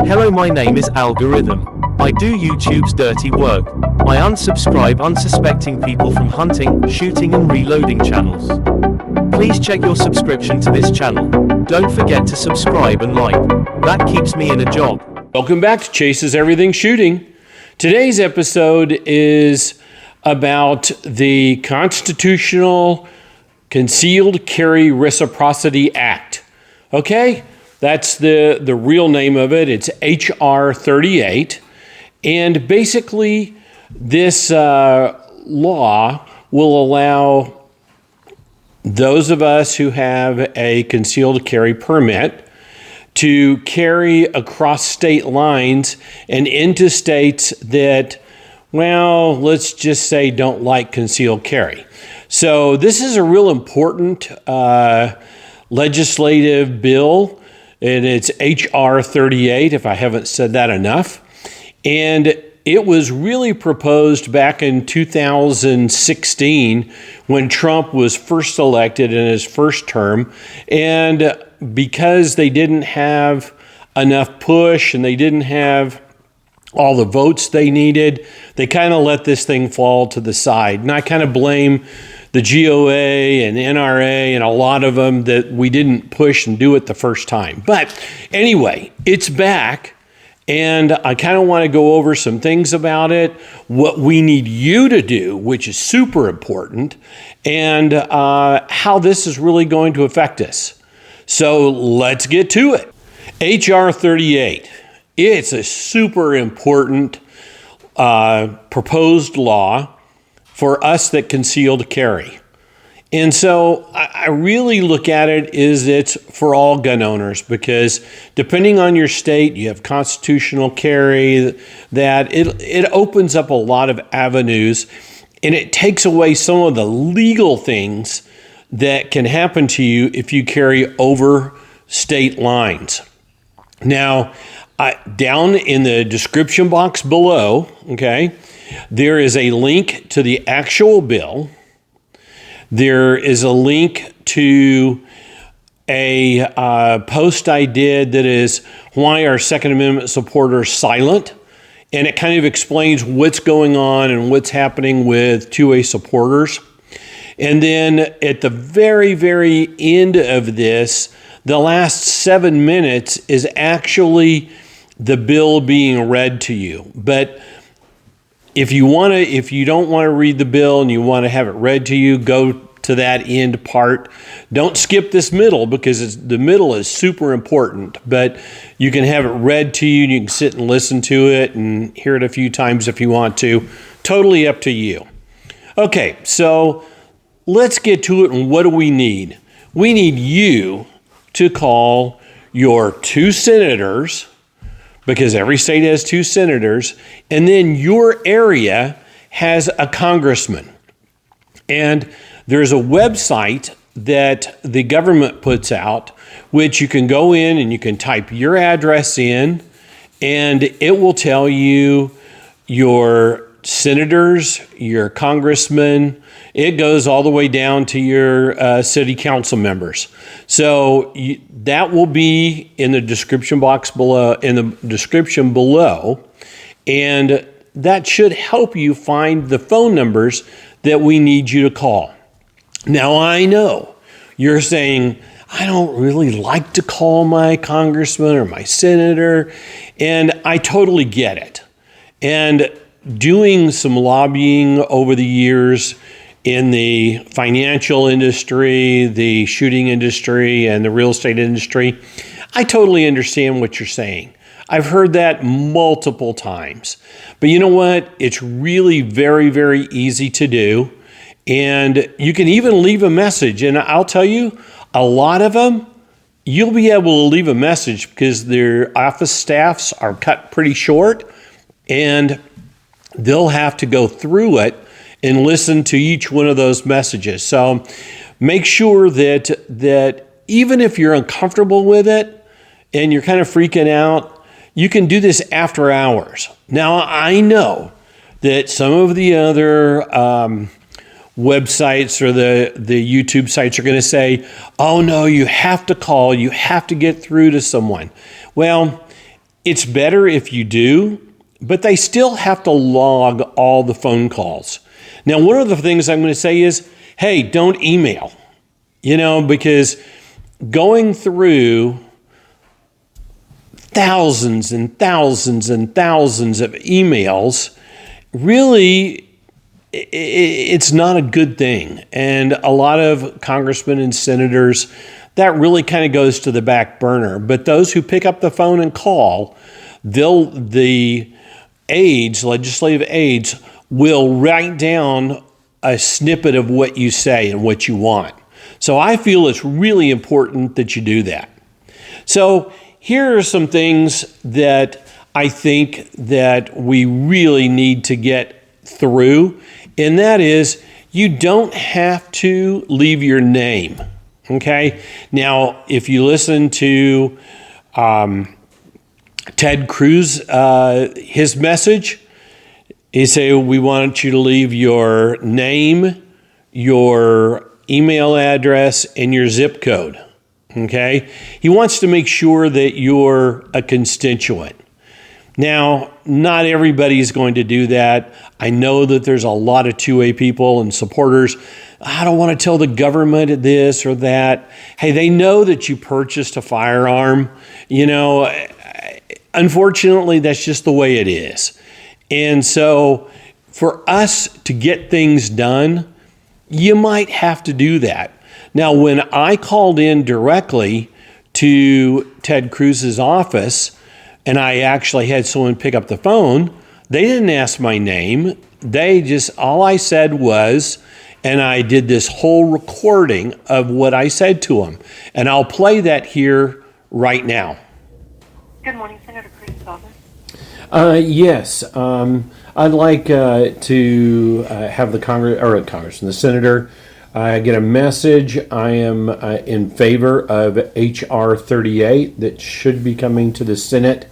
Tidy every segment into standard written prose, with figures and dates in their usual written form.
Hello, my name is Algorithm. I do YouTube's dirty work. I unsubscribe unsuspecting people from hunting, shooting and reloading channels. Please check your subscription to this channel. Don't forget to subscribe and like. That keeps me in a job. Welcome back to Chase's Everything Shooting. Today's episode is about the Constitutional Concealed Carry Reciprocity Act. Okay? That's the real name of it. It's H.R. 38. And basically, this law will allow those of us who have a concealed carry permit to carry across state lines and into states that, well, let's just say don't like concealed carry. So this is a real important legislative bill, and it's H.R. 38, if I haven't said that enough. And it was really proposed back in 2016 when Trump was first elected in his first term. And because they didn't have enough push and they didn't have all the votes they needed, they kind of let this thing fall to the side. And I kind of blame the GOA and NRA and a lot of them that we didn't push and do it the first time. But anyway, it's back. And I kind of want to go over some things about it, what we need you to do, which is super important, and how this is really going to affect us. So let's get to it. H.R. 38. It's a super important proposed law for us that concealed carry. And so I really look at it as it's for all gun owners, because depending on your state, you have constitutional carry, that it opens up a lot of avenues, and it takes away some of the legal things that can happen to you if you carry over state lines. Now, down in the description box below, okay, there is a link to the actual bill. There is a link to a post I did that is why are Second Amendment supporters silent? And it kind of explains what's going on and what's happening with 2A supporters. And then at the very, very end of this, the last 7 minutes is actually the bill being read to you. But if you don't want to read the bill and you want to have it read to you, go to that end part. Don't skip this middle, because the middle is super important, but you can have it read to you and you can sit and listen to it and hear it a few times if you want to. Totally up to you. Okay, so let's get to it. And what do we need? We need you to call your 2 senators, because every state has 2 senators, and then your area has a congressman. And there's a website that the government puts out, which you can go in and you can type your address in, and it will tell you your senators, your congressmen. It goes all the way down to your city council members. So that will be in the description box below, and that should help you find the phone numbers that we need you to call. Now, I know you're saying, I don't really like to call my congressman or my senator, and I totally get it. And doing some lobbying over the years in the financial industry, the shooting industry, and the real estate industry, I totally understand what you're saying. I've heard that multiple times. But you know what? It's really very, very easy to do. And you can even leave a message. And I'll tell you, a lot of them, you'll be able to leave a message because their office staffs are cut pretty short, and they'll have to go through it and listen to each one of those messages. So make sure that even if you're uncomfortable with it and you're kind of freaking out, you can do this after hours. Now, I know that some of the other websites or the YouTube sites are going to say, oh no, you have to call, you have to get through to someone. Well, It's better if you do, but they still have to log all the phone calls. Now, one of the things I'm going to say is, hey, don't email, because going through thousands and thousands and thousands of emails, really, it's not a good thing. And a lot of congressmen and senators, that really kind of goes to the back burner. But those who pick up the phone and call, the aides, legislative aides, will write down a snippet of what you say and what you want. So I feel it's really important that you do that. So here are some things that I think that we really need to get through, and that is you don't have to leave your name, okay? Now, if you listen to Ted Cruz, his message, he said, we want you to leave your name, your email address, and your zip code, okay? He wants to make sure that you're a constituent. Now, not everybody's going to do that. I know that there's a lot of 2A people and supporters. I don't want to tell the government this or that. Hey, they know that you purchased a firearm. Unfortunately, that's just the way it is. And so for us to get things done, you might have to do that. Now, when I called in directly to Ted Cruz's office, and I actually had someone pick up the phone, they didn't ask my name. All I said was, and I did this whole recording of what I said to them. And I'll play that here right now. Good morning, Senator Cruz's office. Yes, I'd like to have the senator get a message. I am in favor of H.R. 38 that should be coming to the Senate,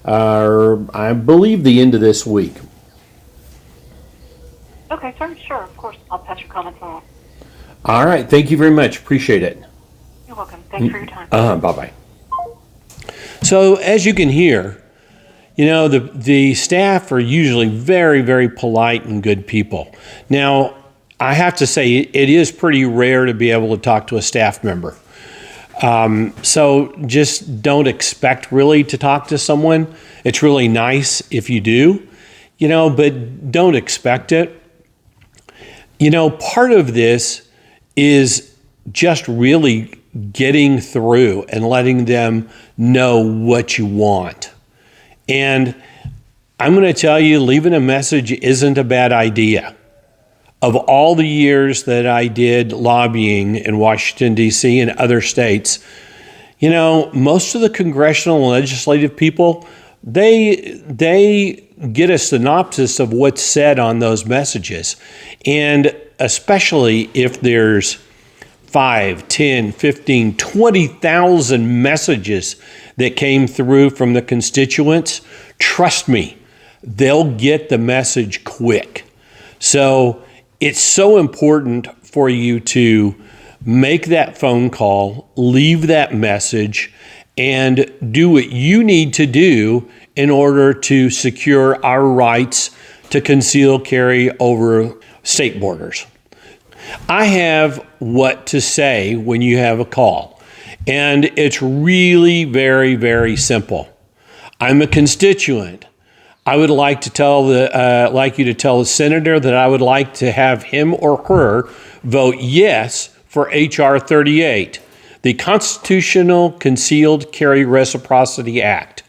I believe, the end of this week. Okay, sir. Sure, of course. I'll pass your comments along. All right. Thank you very much. Appreciate it. You're welcome. Thanks for your time. Bye-bye. So as you can hear, the staff are usually very, very polite and good people. Now, I have to say, it is pretty rare to be able to talk to a staff member. So just don't expect really to talk to someone. It's really nice if you do, but don't expect it. Part of this is just really getting through and letting them know what you want. And I'm going to tell you, leaving a message isn't a bad idea. Of all the years that I did lobbying in Washington, D.C. and other states, most of the congressional and legislative people, they get a synopsis of what's said on those messages. And especially if there's 5, 10, 15, 20,000 messages that came through from the constituents, trust me, they'll get the message quick. So it's so important for you to make that phone call, leave that message, and do what you need to do in order to secure our rights to conceal carry over state borders. I have what to say when you have a call, and it's really very, very simple. I'm a constituent. I would like to like you to tell the senator that I would like to have him or her vote yes for H.R. 38, the Constitutional Concealed Carry Reciprocity Act.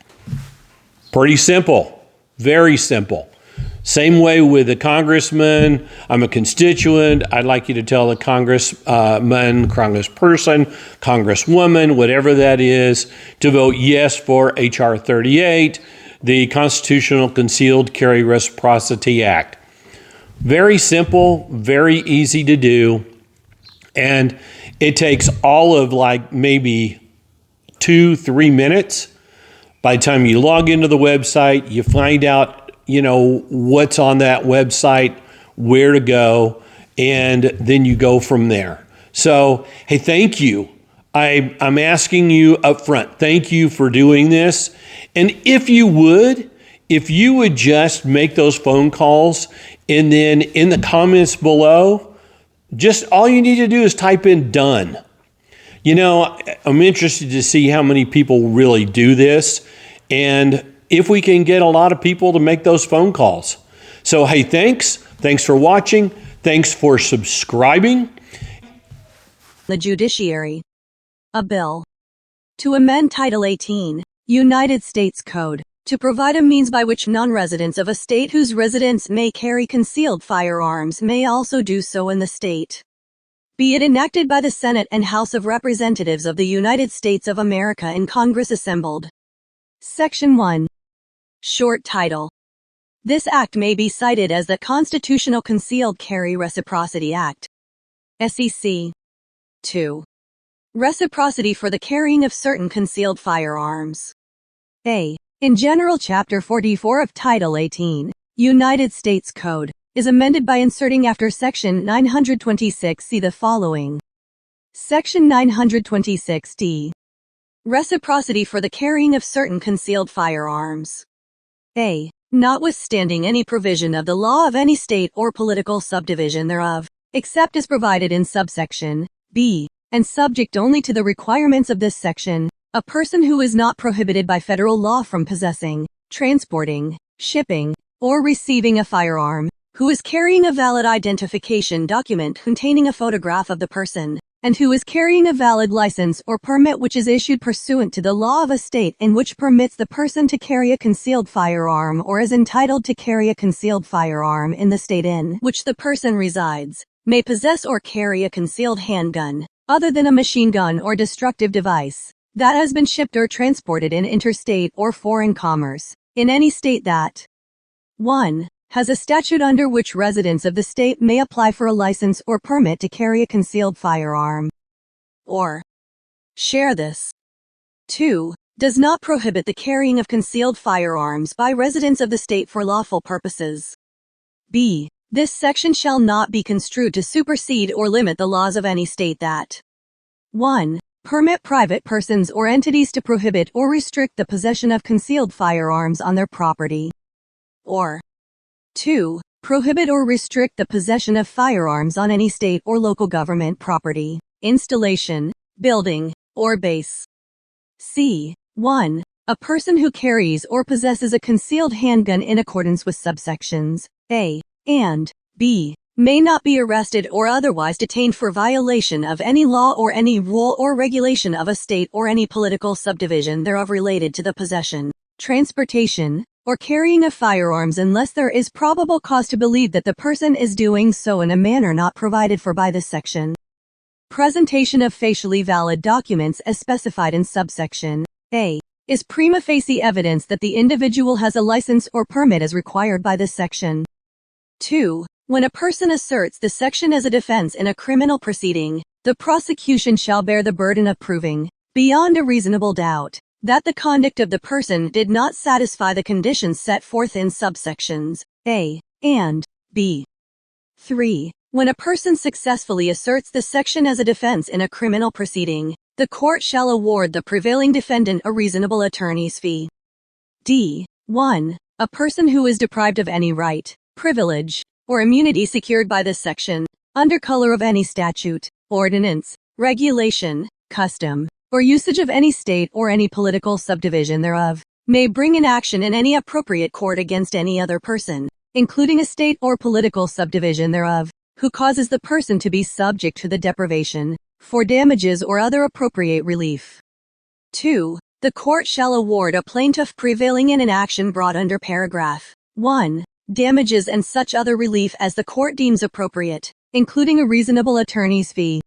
Pretty simple, very simple. Same way with the congressman. I'm a constituent. I'd like you to tell the congressman, congressperson, congresswoman, whatever that is, to vote yes for H.R. 38, the Constitutional Concealed Carry Reciprocity Act. Very simple, very easy to do, and it takes all of maybe 2-3 minutes. By the time you log into the website, you find out what's on that website, where to go, and then you go from there. So, hey, thank you. I'm asking you up front, thank you for doing this. And if you would just make those phone calls, and then in the comments below, just all you need to do is type in done. You know, I'm interested to see how many people really do this, and if we can get a lot of people to make those phone calls. So, hey, thanks for watching. Thanks for subscribing. The Judiciary. A bill to amend Title 18, United States Code, to provide a means by which non-residents of a state whose residents may carry concealed firearms may also do so in the state. Be it enacted by the Senate and House of Representatives of the United States of America in Congress assembled. Section 1. Short title. This act may be cited as the Constitutional Concealed Carry Reciprocity Act. SEC. 2. Reciprocity for the carrying of certain concealed firearms. A. In general, Chapter 44 of Title 18, United States Code, is amended by inserting after Section 926C the following. Section 926D. Reciprocity for the carrying of certain concealed firearms. A. Notwithstanding any provision of the law of any state or political subdivision thereof, except as provided in subsection B, and subject only to the requirements of this section, a person who is not prohibited by federal law from possessing, transporting, shipping, or receiving a firearm, who is carrying a valid identification document containing a photograph of the person, and who is carrying a valid license or permit which is issued pursuant to the law of a state and which permits the person to carry a concealed firearm or is entitled to carry a concealed firearm in the state in which the person resides, may possess or carry a concealed handgun, other than a machine gun or destructive device, that has been shipped or transported in interstate or foreign commerce, in any state that 1. Has a statute under which residents of the state may apply for a license or permit to carry a concealed firearm, or share this. 2. Does not prohibit the carrying of concealed firearms by residents of the state for lawful purposes. B. This section shall not be construed to supersede or limit the laws of any state that 1. Permit private persons or entities to prohibit or restrict the possession of concealed firearms on their property, or 2. Prohibit or restrict the possession of firearms on any state or local government property, installation, building, or base. C. 1. A person who carries or possesses a concealed handgun in accordance with subsections A and B may not be arrested or otherwise detained for violation of any law or any rule or regulation of a state or any political subdivision thereof related to the possession, transportation, or carrying of firearms unless there is probable cause to believe that the person is doing so in a manner not provided for by this section. Presentation of facially valid documents as specified in subsection A is prima facie evidence that the individual has a license or permit as required by this section. 2. When a person asserts the section as a defense in a criminal proceeding, the prosecution shall bear the burden of proving, beyond a reasonable doubt, that the conduct of the person did not satisfy the conditions set forth in subsections A and B. 3. When a person successfully asserts the section as a defense in a criminal proceeding, the court shall award the prevailing defendant a reasonable attorney's fee. D. 1. A person who is deprived of any right, privilege, or immunity secured by this section, under color of any statute, ordinance, regulation, custom, or usage of any state or any political subdivision thereof, may bring an action in any appropriate court against any other person, including a state or political subdivision thereof, who causes the person to be subject to the deprivation, for damages or other appropriate relief. 2. The court shall award a plaintiff prevailing in an action brought under paragraph 1. Damages and such other relief as the court deems appropriate, including a reasonable attorney's fee.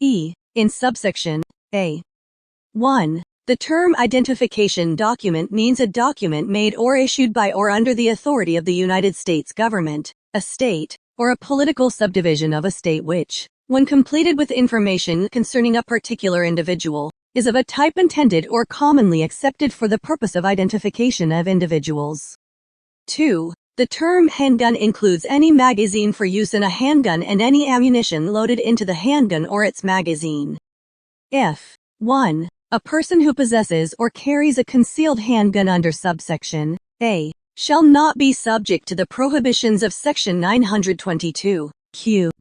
E. In subsection A. 1. The term identification document means a document made or issued by or under the authority of the United States government, a state, or a political subdivision of a state which, when completed with information concerning a particular individual, is of a type intended or commonly accepted for the purpose of identification of individuals. 2. The term handgun includes any magazine for use in a handgun and any ammunition loaded into the handgun or its magazine. If 1. A person who possesses or carries a concealed handgun under subsection A shall not be subject to the prohibitions of Section 922 Q.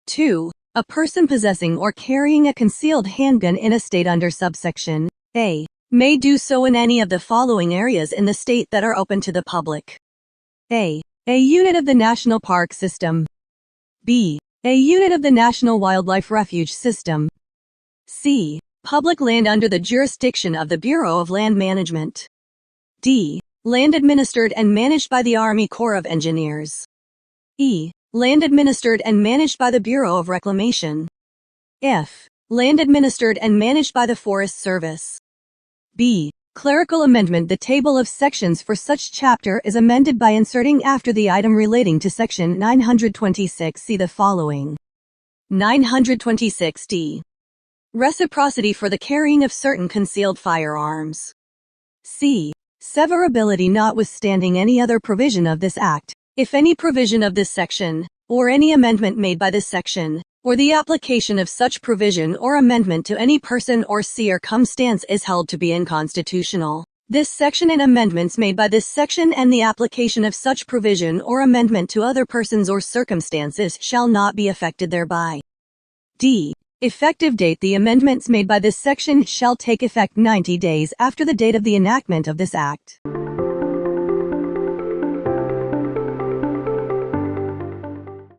2. A person possessing or carrying a concealed handgun in a state under subsection A may do so in any of the following areas in the state that are open to the public. A unit of the National Park System. B. A unit of the National Wildlife Refuge System. C. Public land under the jurisdiction of the Bureau of Land Management. D. Land administered and managed by the Army Corps of Engineers. E. Land administered and managed by the Bureau of Reclamation. F. Land administered and managed by the Forest Service. B. Clerical amendment. The table of sections for such chapter is amended by inserting after the item relating to Section 926 see the following. 926D. Reciprocity for the carrying of certain concealed firearms. C. Severability notwithstanding any other provision of this Act, if any provision of this section, or any amendment made by this section, or the application of such provision or amendment to any person or circumstance is held to be unconstitutional. This section and amendments made by this section and the application of such provision or amendment to other persons or circumstances shall not be affected thereby. D. Effective date. The amendments made by this section shall take effect 90 days after the date of the enactment of this Act.